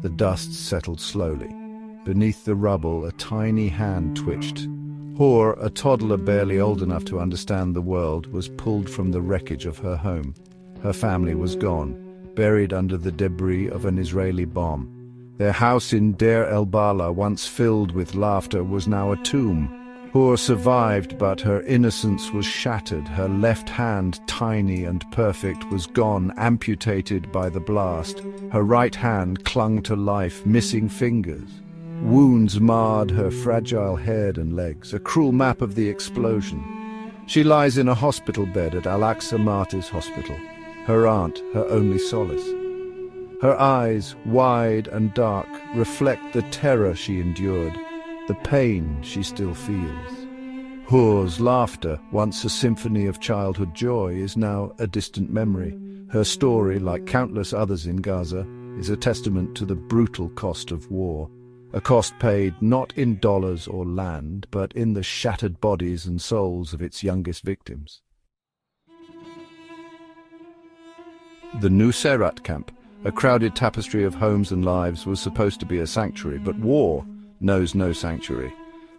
The dust settled slowly. Beneath the rubble, a tiny hand twitched. Hor, a toddler barely old enough to understand the world, was pulled from the wreckage of her home. Her family was gone, buried under the debris of an Israeli bomb. Their house in Deir el-Bala, once filled with laughter, was now a tomb. Hor survived, but her innocence was shattered. Her left hand, tiny and perfect, was gone, amputated by the blast. Her right hand clung to life, missing fingers. Wounds marred her fragile head and legs, a cruel map of the explosion. She lies in a hospital bed at Al-Aqsa Martyrs Hospital, her aunt her only solace. Her eyes, wide and dark, reflect the terror she endured, the pain she still feels. Hor's laughter, once a symphony of childhood joy, is now a distant memory. Her story, like countless others in Gaza, is a testament to the brutal cost of war. A cost paid not in dollars or land, but in the shattered bodies and souls of its youngest victims. The Nuseirat camp, a crowded tapestry of homes and lives, was supposed to be a sanctuary, but war knows no sanctuary.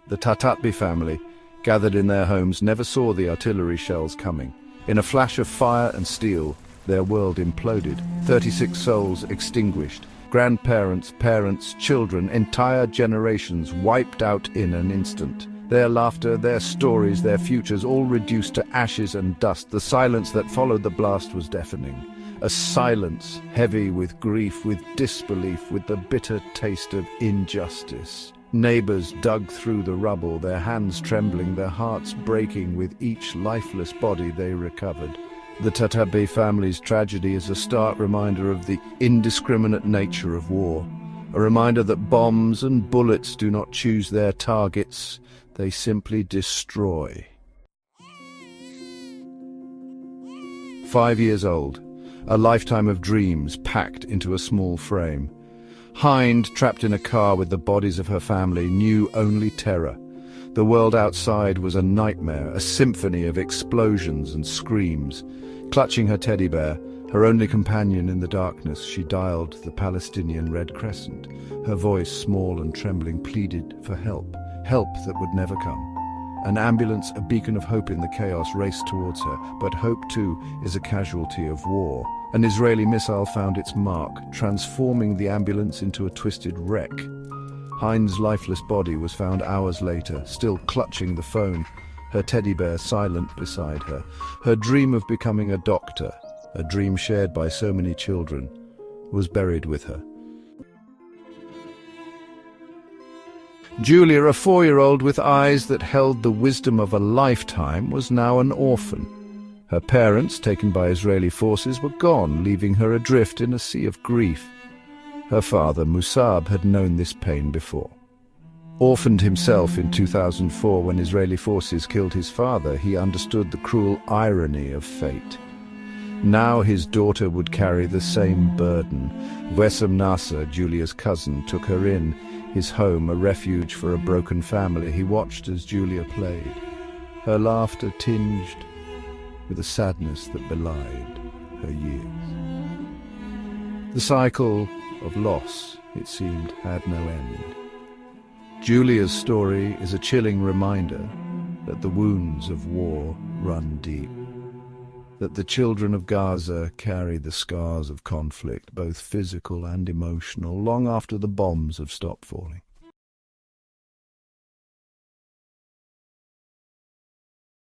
The Tatatbi family, gathered in their homes, never saw the artillery shells coming. In a flash of fire and steel, their world imploded. 36 souls extinguished. Grandparents, parents, children, entire generations wiped out in an instant. Their laughter, their stories, their futures, all reduced to ashes and dust. The silence that followed the blast was deafening. A silence heavy with grief, with disbelief, with the bitter taste of injustice. Neighbors dug through the rubble, their hands trembling, their hearts breaking with each lifeless body they recovered. The Tatabbi family's tragedy is a stark reminder of the indiscriminate nature of war, a reminder that bombs and bullets do not choose their targets, they simply destroy. 5 years old, a lifetime of dreams packed into a small frame. Hind, trapped in a car with the bodies of her family, knew only terror. The world outside was a nightmare, a symphony of explosions and screams. Clutching her teddy bear, her only companion in the darkness, she dialed the Palestinian Red Crescent. Her voice, small and trembling, pleaded for help, help that would never come. An ambulance, a beacon of hope in the chaos, raced towards her, but hope too is a casualty of war. An Israeli missile found its mark, transforming the ambulance into a twisted wreck. Hind's lifeless body was found hours later, still clutching the phone, her teddy bear silent beside her. Her dream of becoming a doctor, a dream shared by so many children, was buried with her. Julia, a 4-year-old with eyes that held the wisdom of a lifetime, was now an orphan. Her parents, taken by Israeli forces, were gone, leaving her adrift in a sea of grief. Her father, Musab, had known this pain before. Orphaned himself in 2004 when Israeli forces killed his father, he understood the cruel irony of fate. Now his daughter would carry the same burden. Wessam Nasser, Julia's cousin, took her in, his home a refuge for a broken family. He watched as Julia played, her laughter tinged with a sadness that belied her years. The cycle of loss, it seemed, had no end. Julia's story is a chilling reminder that the wounds of war run deep, that the children of Gaza carry the scars of conflict, both physical and emotional, long after the bombs have stopped falling.